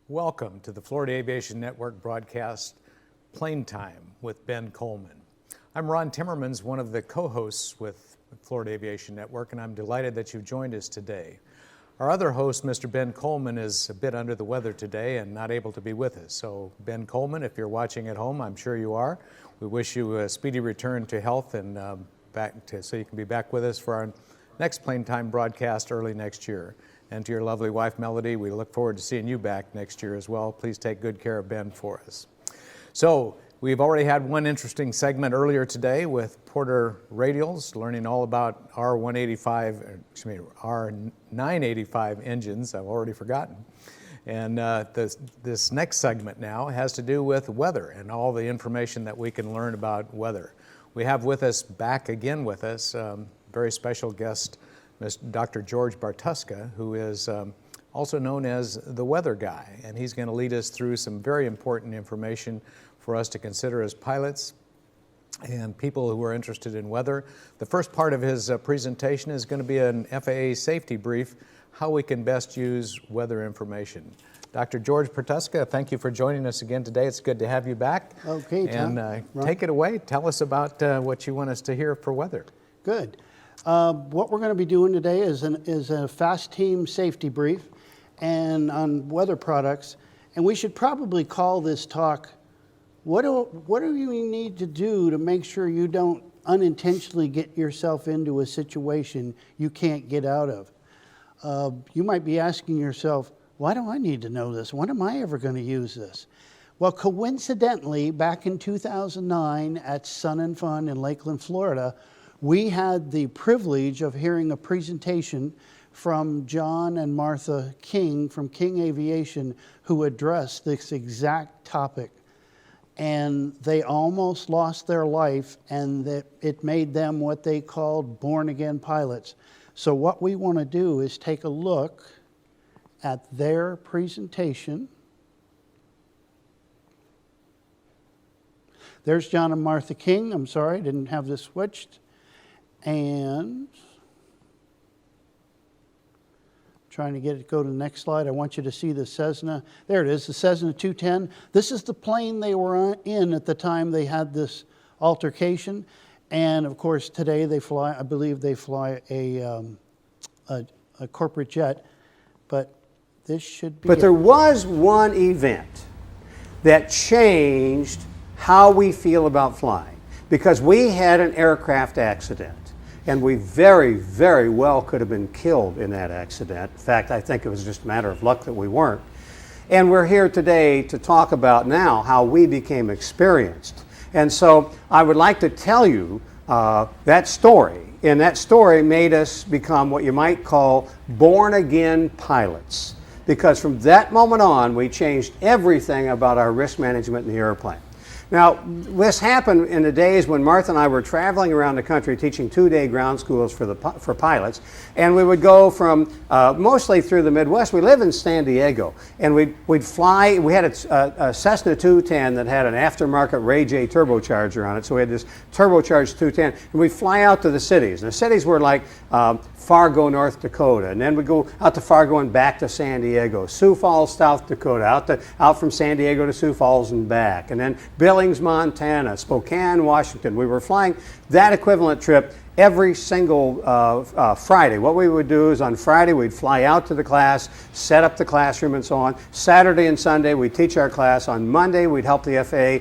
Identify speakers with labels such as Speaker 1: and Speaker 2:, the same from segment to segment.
Speaker 1: Welcome to the Florida Aviation Network broadcast Plane Time with Ben Coleman. I'm Ron Timmermans, one of the co-hosts with Florida Aviation Network, and I'm delighted that you've joined us today. Our other host, Mr. Ben Coleman, is a bit under the weather today and not able to be with us. So Ben Coleman, if you're watching at home, I'm sure you are, we wish you a speedy return to health and so you can be back with us for our next Plane Time broadcast early next year. And to your lovely wife, Melody, we look forward to seeing you back next year as well. Please take good care of Ben for us. So we've already had one interesting segment earlier today with Porter Radials, learning all about R985 engines. I've already forgotten. And this next segment now has to do with weather and all the information that we can learn about weather. We have with us, back again with us, very special guest, Dr. George Bartuska, who is also known as the Weather Guy, and he's going to lead us through some very important information for us to consider as pilots and people who are interested in weather. The first part of his presentation is going to be an FAA safety brief, how we can best use weather information. Dr. George Bartuska, thank you for joining us again today. It's good to have you back.
Speaker 2: Okay, Tom.
Speaker 1: And take it away. Tell us about what you want us to hear for weather.
Speaker 2: Good. What we're going to be doing today is a fast team safety brief and on weather products. And we should probably call this talk, what do you need to do to make sure you don't unintentionally get yourself into a situation you can't get out of? You might be asking yourself, why do I need to know this? When am I ever going to use this? Well, coincidentally, back in 2009 at Sun and Fun in Lakeland, Florida, we had the privilege of hearing a presentation from John and Martha King from King Aviation, who addressed this exact topic. And they almost lost their life, and it made them what they called born-again pilots. So what we want to do is take a look at their presentation. There's John and Martha King. I'm sorry, I didn't have this switched. And trying to get it to go to the next slide. I want you to see the Cessna. There it is, the Cessna 210. This is the plane they were in at the time they had this altercation. And of course, today they fly, I believe they fly a corporate jet. But this should be
Speaker 3: But there was one event that changed how we feel about flying, because we had an aircraft accident. And we very, very well could have been killed in that accident. In fact, I think it was just a matter of luck that we weren't. And we're here today to talk about now how we became experienced. And so I would like to tell you that story. And that story made us become what you might call born-again pilots. Because from that moment on, we changed everything about our risk management in the airplane. Now, this happened in the days when Martha and I were traveling around the country teaching two-day ground schools for pilots, and we would go from mostly through the Midwest. We live in San Diego, and we'd fly. We had a Cessna 210 that had an aftermarket Ray J turbocharger on it, so we had this turbocharged 210, and we'd fly out to the cities. And the cities were like Fargo, North Dakota, and then we'd go out to Fargo and back to San Diego, Sioux Falls, South Dakota, out from San Diego to Sioux Falls and back, and then Billings, Montana, Spokane, Washington. We were flying that equivalent trip every single Friday. What we would do is on Friday we'd fly out to the class, set up the classroom and so on. Saturday and Sunday we'd teach our class. On Monday we'd help the FAA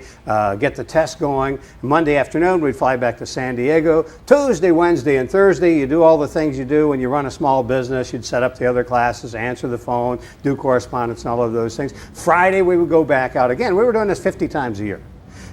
Speaker 3: get the test going. Monday afternoon we'd fly back to San Diego. Tuesday, Wednesday, and Thursday you do all the things you do when you run a small business. You'd set up the other classes, answer the phone, do correspondence and all of those things. Friday we would go back out again. We were doing this 50 times a year.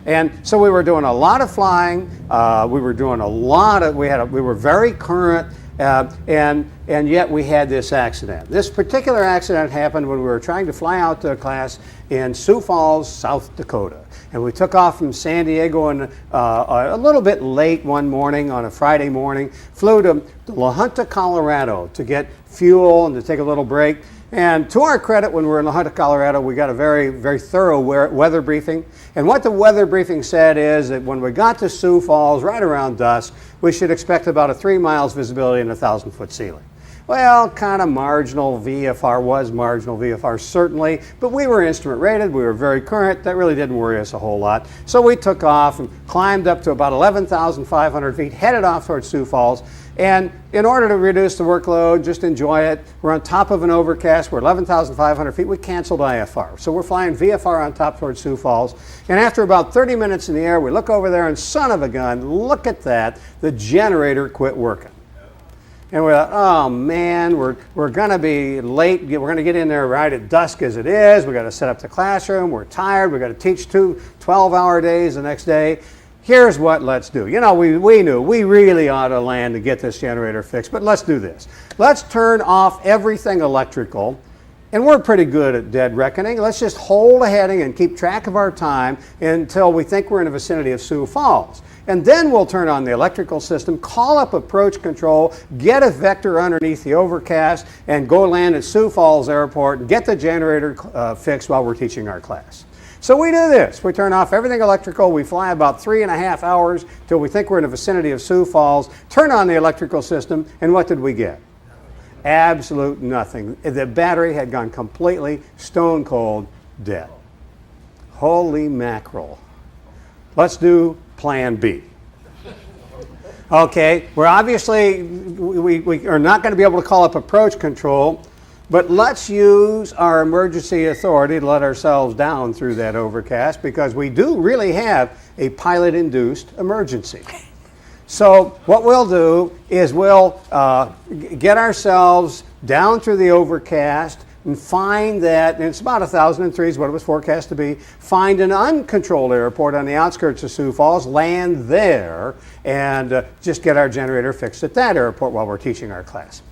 Speaker 3: And so we were doing a lot of flying. We were doing a lot of. We were very current, and yet we had this accident. This particular accident happened when we were trying to fly out to a class in Sioux Falls, South Dakota, and we took off from San Diego and a little bit late one morning on a Friday morning. Flew to La Junta, Colorado, to get fuel and to take a little break. And to our credit, when we were in La Junta, Colorado, we got a very, very thorough weather briefing. And what the weather briefing said is that when we got to Sioux Falls, right around dusk, we should expect about a 3 miles visibility and a 1,000-foot ceiling. Well, kind of marginal VFR, was marginal VFR certainly, but we were instrument rated, we were very current, that really didn't worry us a whole lot. So we took off and climbed up to about 11,500 feet, headed off towards Sioux Falls, and in order to reduce the workload, just enjoy it, we're on top of an overcast, we're 11,500 feet, we canceled IFR. So we're flying VFR on top towards Sioux Falls, and after about 30 minutes in the air, we look over there and son of a gun, look at that, the generator quit working. And we're like, oh man, we're going to be late. We're going to get in there right at dusk as it is. We've got to set up the classroom. We're tired. We've got to teach 2 12-hour days the next day. Here's what let's do. You know, we knew we really ought to land to get this generator fixed, but let's do this. Let's turn off everything electrical. And we're pretty good at dead reckoning. Let's just hold a heading and keep track of our time until we think we're in the vicinity of Sioux Falls. And then we'll turn on the electrical system, call up approach control, get a vector underneath the overcast, and go land at Sioux Falls Airport and get the generator fixed while we're teaching our class. So we do this. We turn off everything electrical. We fly about 3.5 hours till we think we're in the vicinity of Sioux Falls, turn on the electrical system, and what did we get? Absolute nothing. The battery had gone completely stone cold dead. Holy mackerel. Let's do plan B. Okay, we're obviously, we are not going to be able to call up approach control, but let's use our emergency authority to let ourselves down through that overcast because we do really have a pilot-induced emergency. So what we'll do is we'll get ourselves down through the overcast and find that, and it's about 1,003 is what it was forecast to be, find an uncontrolled airport on the outskirts of Sioux Falls, land there, and just get our generator fixed at that airport while we're teaching our class.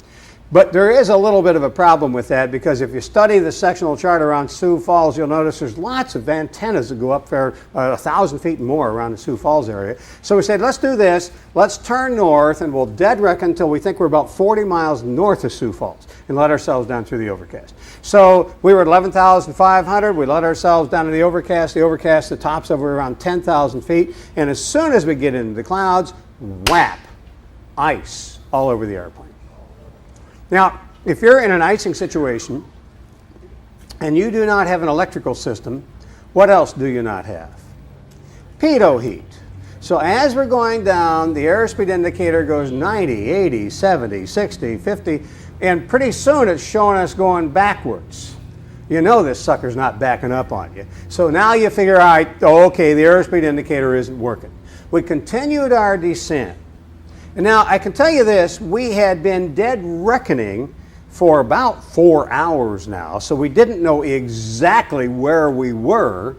Speaker 3: But there is a little bit of a problem with that because if you study the sectional chart around Sioux Falls, you'll notice there's lots of antennas that go up there 1,000 feet and more around the Sioux Falls area. So we said, let's do this. Let's turn north and we'll dead reckon until we think we're about 40 miles north of Sioux Falls and let ourselves down through the overcast. So we were at 11,500. We let ourselves down to the overcast. The top's over around 10,000 feet. And as soon as we get into the clouds, whap, ice all over the airplane. Now, if you're in an icing situation and you do not have an electrical system, what else do you not have? Pitot heat. So as we're going down, the airspeed indicator goes 90, 80, 70, 60, 50, and pretty soon it's showing us going backwards. You know this sucker's not backing up on you. So now you figure, all right, oh, okay, the airspeed indicator isn't working. We continued our descent. And now, I can tell you this, we had been dead reckoning for about 4 hours now, so we didn't know exactly where we were,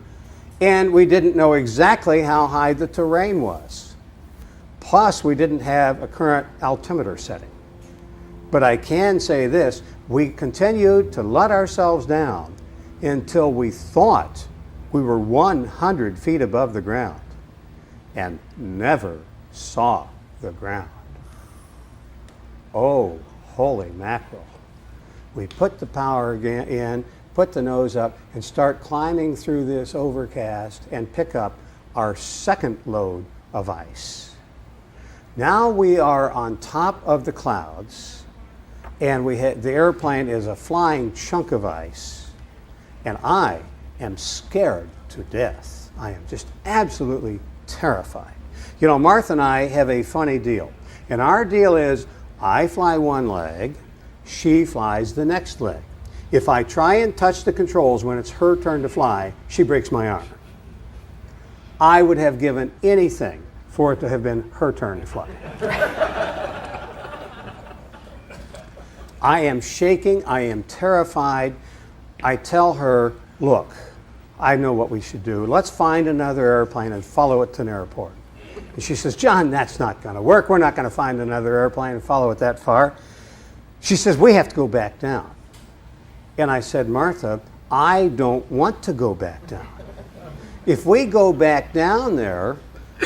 Speaker 3: and we didn't know exactly how high the terrain was. Plus, we didn't have a current altimeter setting. But I can say this, we continued to let ourselves down until we thought we were 100 feet above the ground and never saw the ground. Oh, holy mackerel. We put the power in, put the nose up, and start climbing through this overcast and pick up our second load of ice. Now we are on top of the clouds, and the airplane is a flying chunk of ice, and I am scared to death. I am just absolutely terrified. You know, Martha and I have a funny deal. And our deal is I fly one leg, she flies the next leg. If I try and touch the controls when it's her turn to fly, she breaks my arm. I would have given anything for it to have been her turn to fly. I am shaking, I am terrified. I tell her, look, I know what we should do. Let's find another airplane and follow it to an airport. And she says, John, that's not going to work. We're not going to find another airplane and follow it that far. She says, we have to go back down. And I said, Martha, I don't want to go back down. If we go back down there,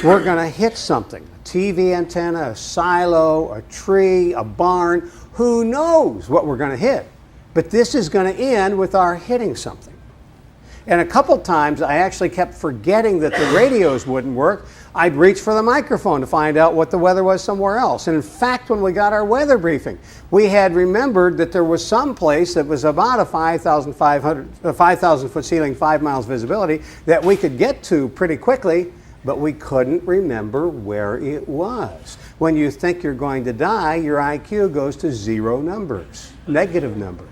Speaker 3: we're going to hit something. A TV antenna, a silo, a tree, a barn. Who knows what we're going to hit? but this is going to end with our hitting something. And a couple times I actually kept forgetting that the radios wouldn't work. I'd reach for the microphone to find out what the weather was somewhere else. And in fact, when we got our weather briefing, we had remembered that there was some place that was about a 5,000 foot ceiling, 5 miles visibility that we could get to pretty quickly, but we couldn't remember where it was. When you think you're going to die, your IQ goes to 0 numbers, negative numbers.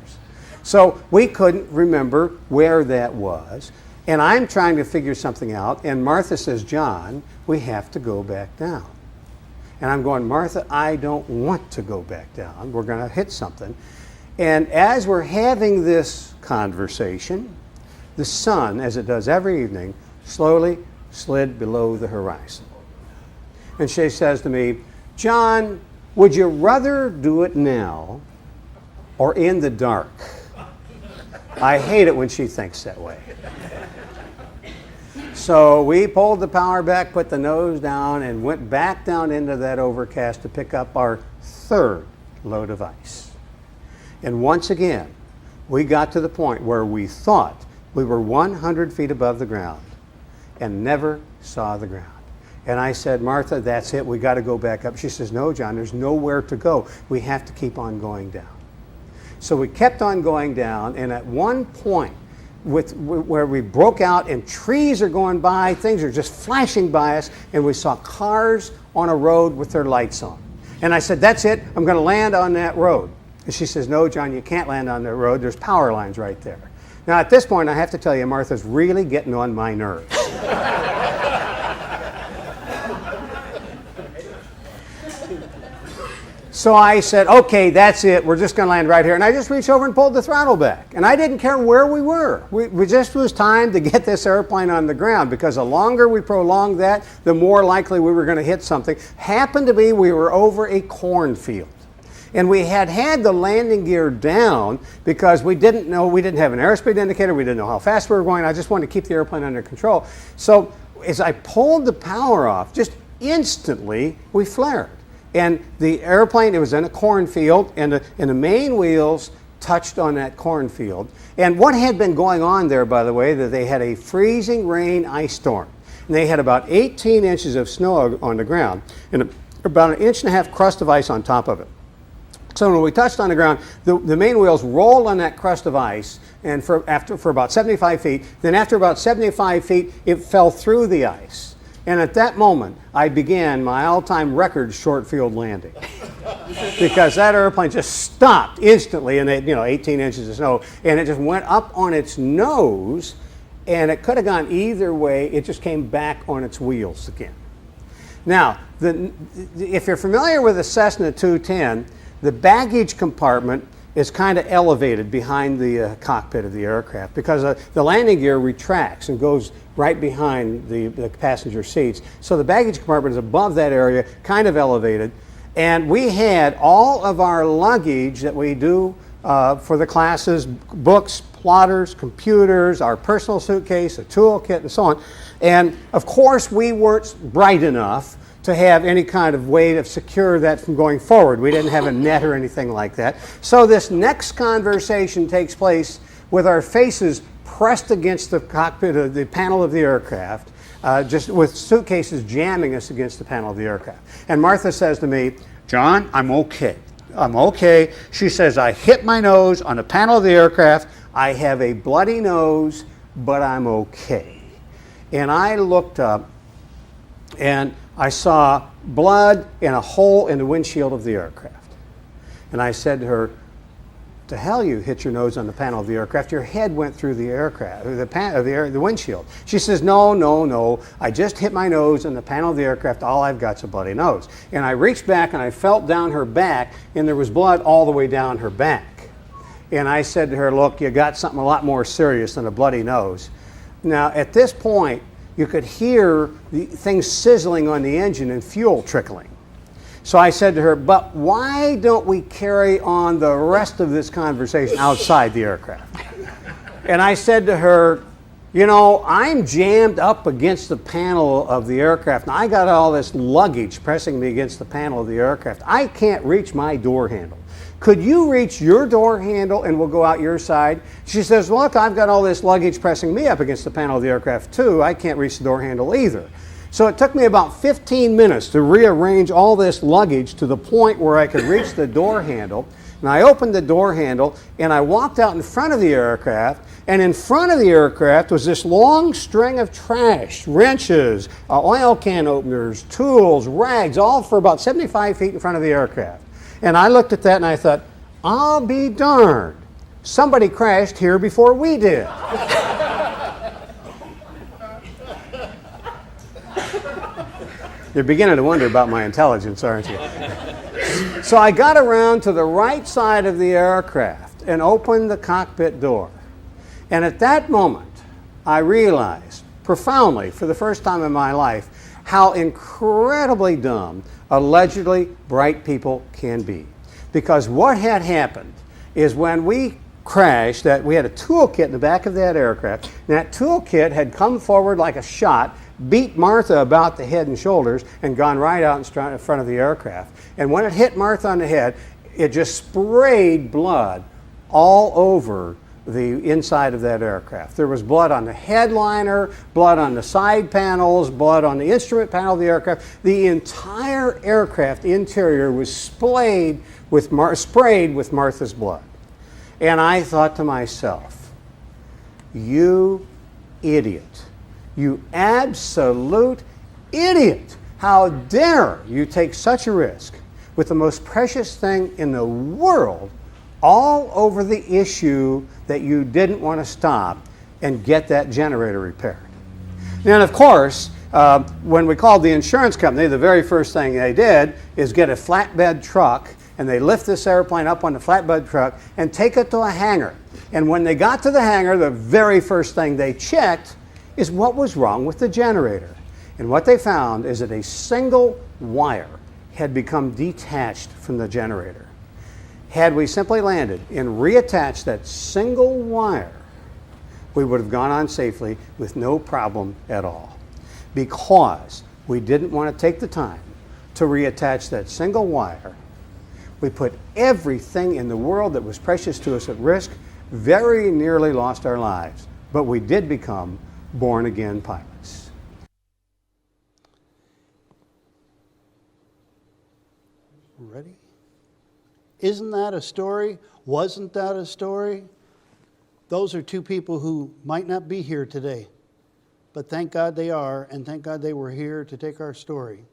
Speaker 3: So we couldn't remember where that was. And I'm trying to figure something out. And Martha says, John, we have to go back down. And I'm going, Martha, I don't want to go back down. We're going to hit something. And as we're having this conversation, the sun, as it does every evening, slowly slid below the horizon. And she says to me, John, would you rather do it now or in the dark? I hate it when she thinks that way. So we pulled the power back, put the nose down, and went back down into that overcast to pick up our third load of ice. And once again, we got to the point where we thought we were 100 feet above the ground and never saw the ground. And I said, Martha, that's it. We got to go back up. She says, no, John, there's nowhere to go. We have to keep on going down. So we kept on going down, and at one point, where we broke out and trees are going by, things are just flashing by us, and we saw cars on a road with their lights on. And I said, that's it, I'm going to land on that road. And she says, no, John, you can't land on that road. There's power lines right there. Now, at this point, I have to tell you, Martha's really getting on my nerves. So I said, okay, that's it. We're just going to land right here. And I just reached over and pulled the throttle back. And I didn't care where we were. We just was time to get this airplane on the ground, because the longer we prolonged that, the more likely we were going to hit something. Happened to be we were over a cornfield. And we had the landing gear down because we didn't have an airspeed indicator. We didn't know how fast we were going. I just wanted to keep the airplane under control. So as I pulled the power off, just instantly we flared. And the airplane, it was in a cornfield, and the main wheels touched on that cornfield. And what had been going on there, by the way, that they had a freezing rain ice storm. And they had about 18 inches of snow on the ground and about an inch and a half crust of ice on top of it. So when we touched on the ground, the main wheels rolled on that crust of ice, and for about 75 feet. Then after about 75 feet, it fell through the ice. And at that moment, I began my all-time record short field landing, because that airplane just stopped instantly, and 18 inches of snow, and it just went up on its nose, and it could have gone either way. It just came back on its wheels again. Now, if you're familiar with a Cessna 210, the baggage compartment is kind of elevated behind the cockpit of the aircraft, because the landing gear retracts and goes right behind the passenger seats. So the baggage compartment is above that area, kind of elevated. And we had all of our luggage that we do for the classes, books, plotters, computers, our personal suitcase, a toolkit, and so on. And of course, we weren't bright enough to have any kind of way to secure that from going forward. We didn't have a net or anything like that. So this next conversation takes place with our faces pressed against the cockpit of the panel of the aircraft, just with suitcases jamming us against the panel of the aircraft. And Martha says to me, John, I'm okay. I'm okay. She says, I hit my nose on the panel of the aircraft. I have a bloody nose, but I'm okay. And I looked up, and I saw blood and a hole in the windshield of the aircraft. And I said to her, to hell you hit your nose on the panel of the aircraft. Your head went through the aircraft, the windshield. She says, no. I just hit my nose on the panel of the aircraft. All I've got's a bloody nose. And I reached back and I felt down her back, and there was blood all the way down her back. And I said to her, look, you got something a lot more serious than a bloody nose. Now, at this point, you could hear the things sizzling on the engine and fuel trickling. So I said to her, but why don't we carry on the rest of this conversation outside the aircraft? And I said to her, I'm jammed up against the panel of the aircraft, and I got all this luggage pressing me against the panel of the aircraft. I can't reach my door handle. Could you reach your door handle and we'll go out your side? She says, look, I've got all this luggage pressing me up against the panel of the aircraft too. I can't reach the door handle either. So it took me about 15 minutes to rearrange all this luggage to the point where I could reach the door handle. And I opened the door handle and I walked out in front of the aircraft, and in front of the aircraft was this long string of trash, wrenches, oil can openers, tools, rags, all for about 75 feet in front of the aircraft. And I looked at that and I thought, I'll be darned. Somebody crashed here before we did. You're beginning to wonder about my intelligence, aren't you? So I got around to the right side of the aircraft and opened the cockpit door. And at that moment, I realized profoundly, for the first time in my life, how incredibly dumb allegedly bright people can be. Because what had happened is when we crashed, that we had a toolkit in the back of that aircraft, and that toolkit had come forward like a shot, beat Martha about the head and shoulders, and gone right out in front of the aircraft. And when it hit Martha on the head, it just sprayed blood all over the inside of that aircraft. There was blood on the headliner, blood on the side panels, blood on the instrument panel of the aircraft. The entire aircraft interior was sprayed with Martha's blood. And I thought to myself, you idiot. You absolute idiot. How dare you take such a risk with the most precious thing in the world all over the issue that you didn't want to stop and get that generator repaired. And of course, when we called the insurance company, the very first thing they did is get a flatbed truck, and they lift this airplane up on the flatbed truck and take it to a hangar. And when they got to the hangar, the very first thing they checked is what was wrong with the generator. And what they found is that a single wire had become detached from the generator. Had we simply landed and reattached that single wire, we would have gone on safely with no problem at all. Because we didn't want to take the time to reattach that single wire, we put everything in the world that was precious to us at risk, very nearly lost our lives. But we did become born-again pilots.
Speaker 2: Ready? Isn't that a story? Wasn't that a story? Those are two people who might not be here today, but thank God they are, and thank God they were here to take our story,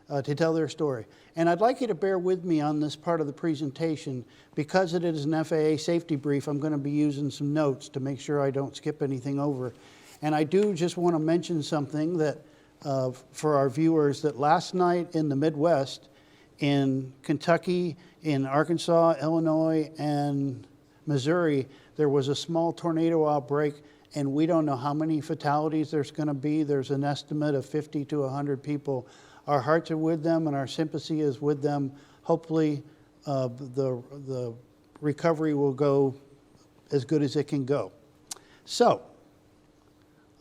Speaker 2: to tell their story. And I'd like you to bear with me on this part of the presentation. Because it is an FAA safety brief, I'm going to be using some notes to make sure I don't skip anything over. And I do just want to mention something that for our viewers, that last night in the Midwest, in Kentucky, in Arkansas, Illinois, and Missouri, there was a small tornado outbreak, and we don't know how many fatalities there's going to be. There's an estimate of 50 to 100 people. Our hearts are with them, and our sympathy is with them. Hopefully, the recovery will go as good as it can go. So,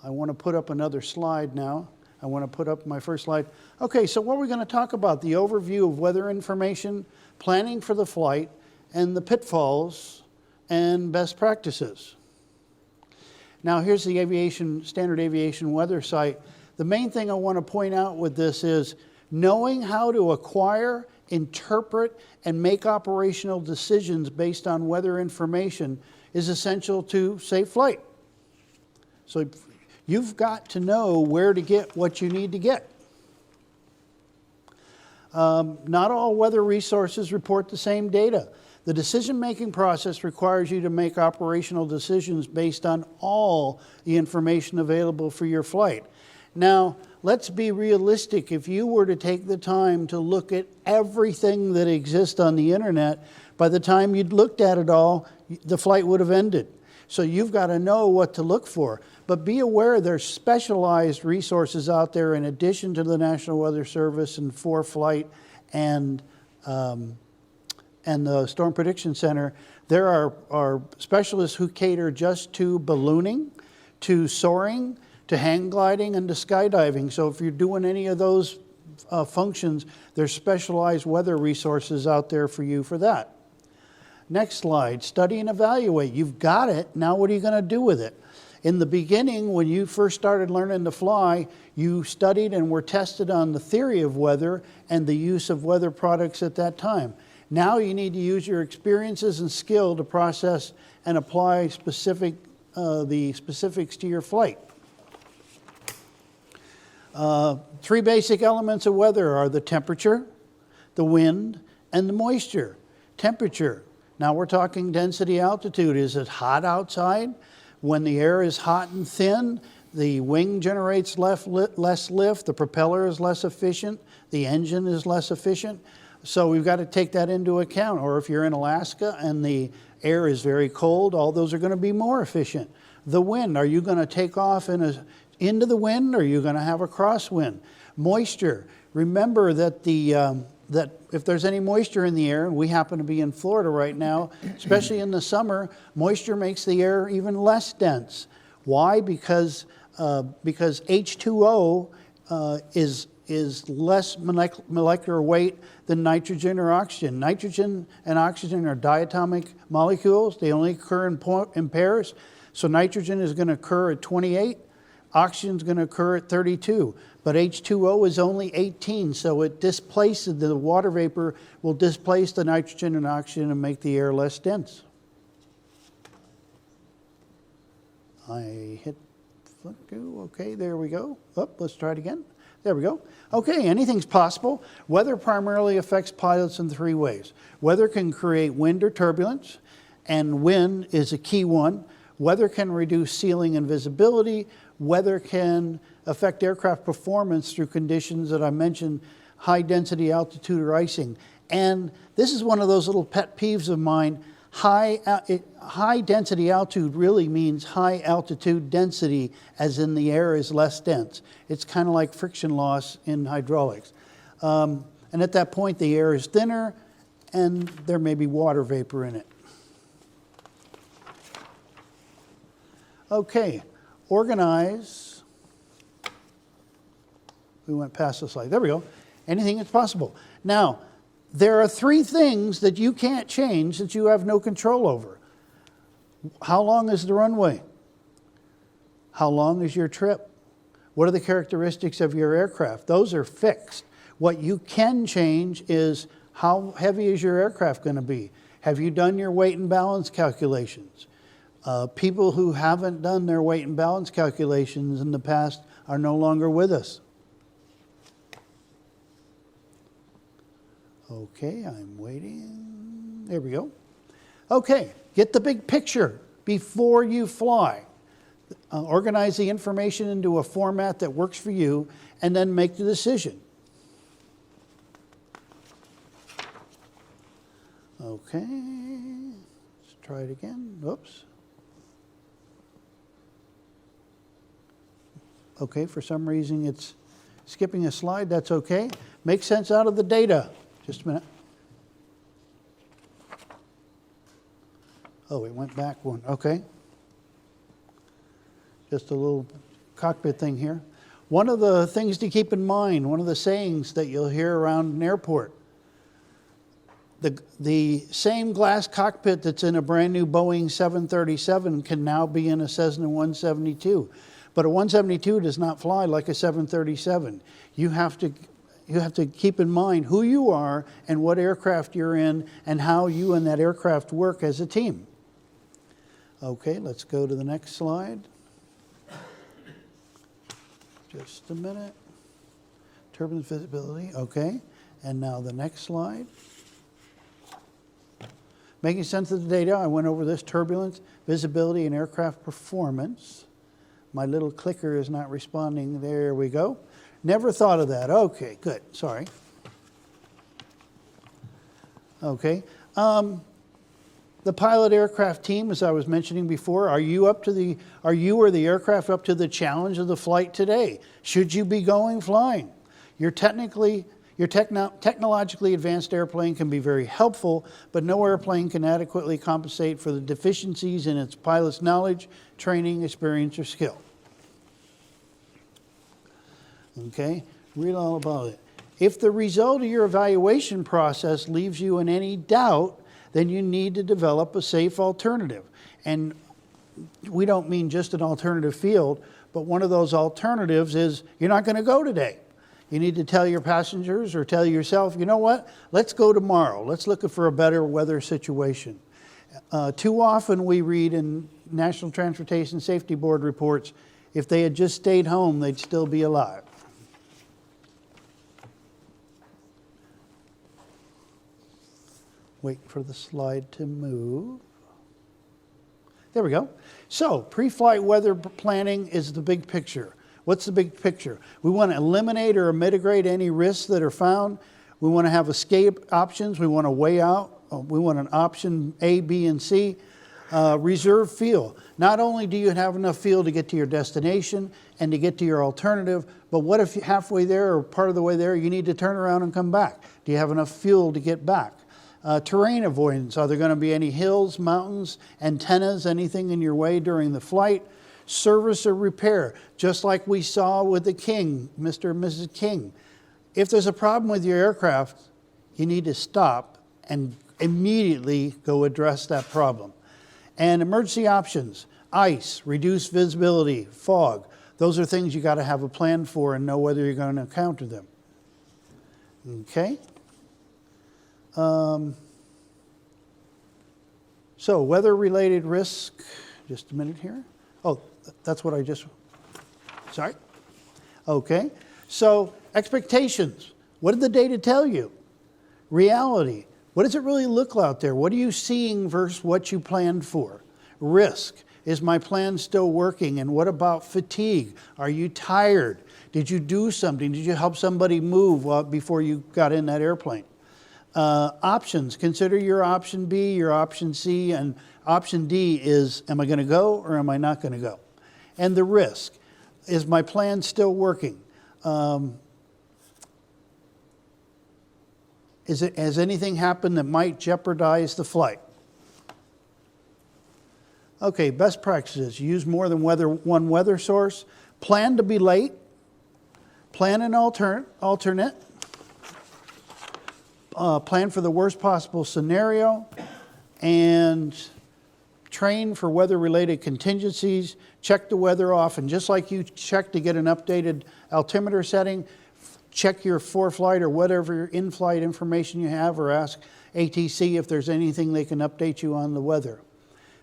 Speaker 2: I want to put up another slide now. I want to put up my first slide. Okay, so what we're going to talk about, the overview of weather information, planning for the flight, and the pitfalls and best practices. Now here's the standard aviation weather site. The main thing I want to point out with this is knowing how to acquire, interpret, and make operational decisions based on weather information is essential to safe flight. So you've got to know where to get what you need to get. Not all weather resources report the same data. The decision-making process requires you to make operational decisions based on all the information available for your flight. Now, let's be realistic. If you were to take the time to look at everything that exists on the internet, by the time you'd looked at it all, the flight would have ended. So you've got to know what to look for. But be aware there's specialized resources out there in addition to the National Weather Service and ForeFlight and the Storm Prediction Center. There are specialists who cater just to ballooning, to soaring, to hang gliding, and to skydiving. So if you're doing any of those functions, there's specialized weather resources out there for you for that. Next slide, study and evaluate. You've got it, now what are you going to do with it? In the beginning, when you first started learning to fly, you studied and were tested on the theory of weather and the use of weather products at that time. Now you need to use your experiences and skill to process and apply the specifics to your flight. Three basic elements of weather are the temperature, the wind, and the moisture. Temperature. Now we're talking density, altitude. Is it hot outside? When the air is hot and thin, the wing generates less lift, the propeller is less efficient, the engine is less efficient. So we've got to take that into account. Or if you're in Alaska and the air is very cold, all those are going to be more efficient. The wind, are you going to take off into the wind, or are you going to have a crosswind? Moisture, remember that that if there's any moisture in the air, and we happen to be in Florida right now, especially in the summer, moisture makes the air even less dense. Why? Because H2O is less molecular weight than nitrogen or oxygen. Nitrogen and oxygen are diatomic molecules. They only occur in pairs. So nitrogen is going to occur at 28. Oxygen is going to occur at 32. But H2O is only 18, so it displaces, the water vapor will displace the nitrogen and oxygen and make the air less dense. I hit, okay, there we go. Oh, let's try it again. There we go. Okay, anything's possible. Weather primarily affects pilots in three ways. Weather can create wind or turbulence, and wind is a key one. Weather can reduce ceiling and visibility. Weather can affect aircraft performance through conditions that I mentioned, high density, altitude, or icing. And this is one of those little pet peeves of mine. High density altitude really means high altitude density, as in the air is less dense. It's kind of like friction loss in hydraulics. And at that point, the air is thinner and there may be water vapor in it. Okay, organize. We went past the slide. There we go. Anything is possible. Now, there are three things that you can't change that you have no control over. How long is the runway? How long is your trip? What are the characteristics of your aircraft? Those are fixed. What you can change is how heavy is your aircraft going to be? Have you done your weight and balance calculations? People who haven't done their weight and balance calculations in the past are no longer with us. Okay, I'm waiting. There we go. Okay, get the big picture before you fly. Organize the information into a format that works for you, and then make the decision. Okay, let's try it again. Oops. Okay, for some reason it's skipping a slide. That's okay. Make sense out of the data. Just a minute. Oh, it went back one. Okay. Just a little cockpit thing here. One of the things to keep in mind, one of the sayings that you'll hear around an airport, the same glass cockpit that's in a brand new Boeing 737 can now be in a Cessna 172. But a 172 does not fly like a 737. You have to keep in mind who you are and what aircraft you're in and how you and that aircraft work as a team. Okay, let's go to the next slide. Just a minute. Turbulence visibility, okay. And now the next slide. Making sense of the data, I went over this: turbulence, visibility, and aircraft performance. My little clicker is not responding. There we go. Never thought of that. Okay, good. Sorry. Okay. The pilot aircraft team, as I was mentioning before, are you or the aircraft up to the challenge of the flight today? Should you be going flying? Your technologically advanced airplane can be very helpful, but no airplane can adequately compensate for the deficiencies in its pilot's knowledge, training, experience, or skill. Okay, read all about it. If the result of your evaluation process leaves you in any doubt, then you need to develop a safe alternative. And we don't mean just an alternative field, but one of those alternatives is you're not going to go today. You need to tell your passengers or tell yourself, you know what, let's go tomorrow. Let's look for a better weather situation. Too often we read in National Transportation Safety Board reports, if they had just stayed home, they'd still be alive. Wait for the slide to move. There we go. So, pre-flight weather planning is the big picture. What's the big picture? We want to eliminate or mitigate any risks that are found. We want to have escape options. We want to weigh out. We want an option A, B, and C. Reserve fuel. Not only do you have enough fuel to get to your destination and to get to your alternative, but what if halfway there or part of the way there you need to turn around and come back? Do you have enough fuel to get back? Terrain avoidance. Are there going to be any hills, mountains, antennas, anything in your way during the flight? Service or repair, just like we saw with the King, Mr. and Mrs. King. If there's a problem with your aircraft, you need to stop and immediately go address that problem. And emergency options, ice, reduced visibility, fog. Those are things you got to have a plan for and know whether you're going to encounter them. Okay? So weather-related risk, just a minute here. Oh, that's what I just, sorry. Okay, so expectations. What did the data tell you? Reality. What does it really look like out there? What are you seeing versus what you planned for? Risk. Is my plan still working? And what about fatigue? Are you tired? Did you do something? Did you help somebody move before you got in that airplane? Options. Consider your option B, your option C, and option D is, am I going to go or am I not going to go? And the risk. Is my plan still working? Has anything happened that might jeopardize the flight? Okay, best practices. Use more than one weather source. Plan to be late. Plan an alternate. Plan for the worst possible scenario. And train for weather-related contingencies. Check the weather often. Just like you check to get an updated altimeter setting, check your for-flight or whatever in-flight information you have, or ask ATC if there's anything they can update you on the weather.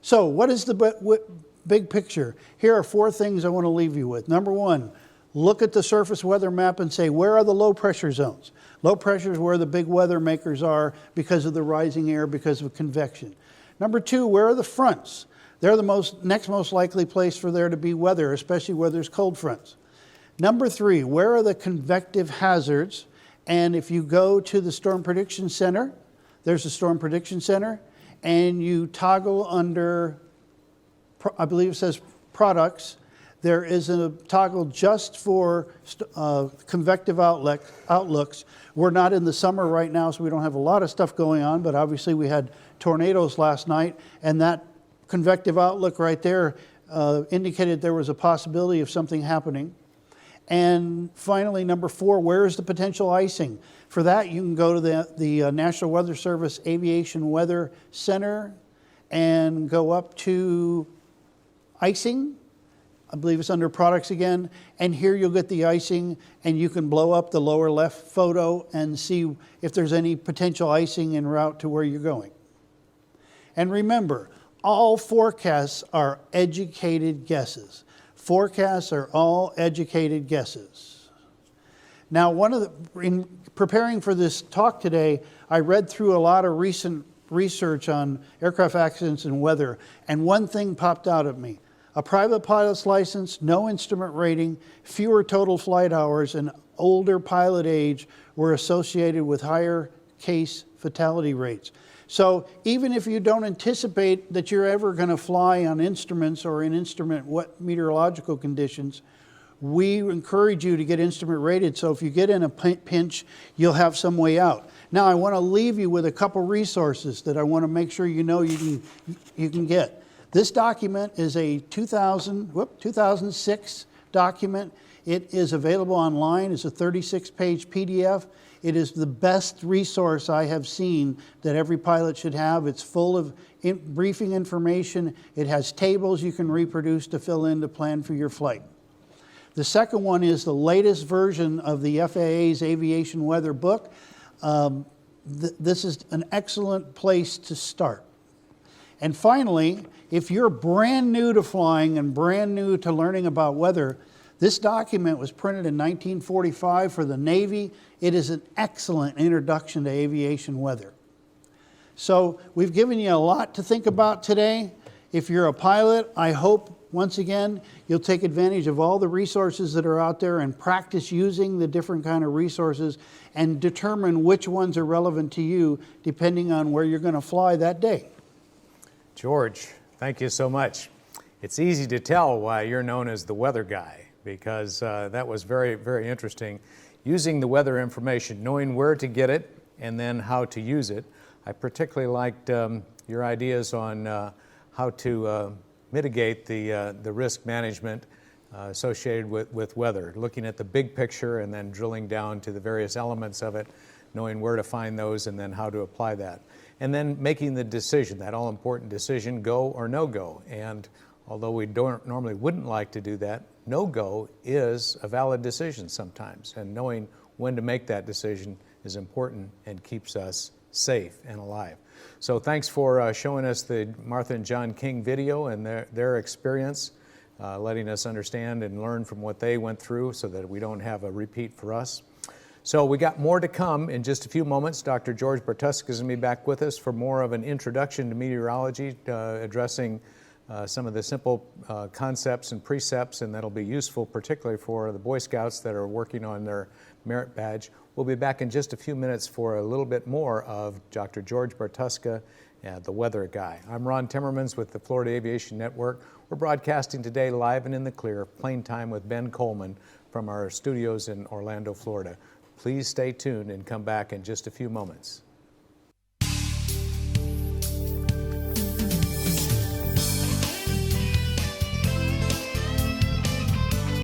Speaker 2: So what is the big picture? Here are 4 things I want to leave you with. Number 1, look at the surface weather map and say, where are the low pressure zones? Low pressure is where the big weather makers are because of the rising air, because of convection. Number 2, where are the fronts? They're the next most likely place for there to be weather, especially where there's cold fronts. Number 3, where are the convective hazards? And if you go to the Storm Prediction Center, there's a Storm Prediction Center, and you toggle under, I believe it says products, there is a toggle just for convective outlooks. We're not in the summer right now, so we don't have a lot of stuff going on, but obviously we had tornadoes last night, and that convective outlook right there indicated there was a possibility of something happening. And finally, number 4, where is the potential icing? For that, you can go to the National Weather Service Aviation Weather Center and go up to Icing. I believe it's under products again. And here you'll get the icing, and you can blow up the lower left photo and see if there's any potential icing en route to where you're going. And remember, all forecasts are educated guesses. Forecasts are all educated guesses. Now, in preparing for this talk today, I read through a lot of recent research on aircraft accidents and weather, and one thing popped out at me. A private pilot's license, no instrument rating, fewer total flight hours, and older pilot age were associated with higher case fatality rates. So even if you don't anticipate that you're ever going to fly on instruments or in instrument meteorological conditions, we encourage you to get instrument rated, so if you get in a pinch, you'll have some way out. Now I want to leave you with a couple resources that I want to make sure you know you can get. This document is a 2006 document. It is available online. It's a 36-page PDF. It is the best resource I have seen that every pilot should have. It's full of briefing information. It has tables you can reproduce to fill in to plan for your flight. The second one is the latest version of the FAA's Aviation Weather book. This is an excellent place to start. And finally, if you're brand new to flying and brand new to learning about weather, this document was printed in 1945 for the Navy. It is an excellent introduction to aviation weather. So we've given you a lot to think about today. If you're a pilot, I hope, once again, you'll take advantage of all the resources that are out there and practice using the different kind of resources and determine which ones are relevant to you depending on where you're going to fly that day.
Speaker 1: George, thank you so much. It's easy to tell why you're known as the Weather Guy, because that was very, very interesting. Using the weather information, knowing where to get it, and then how to use it. I particularly liked your ideas on how to mitigate the risk management associated with weather, looking at the big picture and then drilling down to the various elements of it, knowing where to find those and then how to apply that. And then making the decision, that all-important decision, go or no go. And although we normally wouldn't like to do that, no go is a valid decision sometimes. And knowing when to make that decision is important and keeps us safe and alive. So thanks for showing us the Martha and John King video and their experience, letting us understand and learn from what they went through so that we don't have a repeat for us. So we got more to come in just a few moments. Dr. George Bartuska is going to be back with us for more of an introduction to meteorology, addressing some of the simple concepts and precepts, and that'll be useful particularly for the Boy Scouts that are working on their merit badge. We'll be back in just a few minutes for a little bit more of Dr. George Bartuska, the Weather Guy. I'm Ron Timmermans with the Florida Aviation Network. We're broadcasting today live and in the clear, Plane Time with Ben Coleman from our studios in Orlando, Florida. Please stay tuned and come back in just a few moments.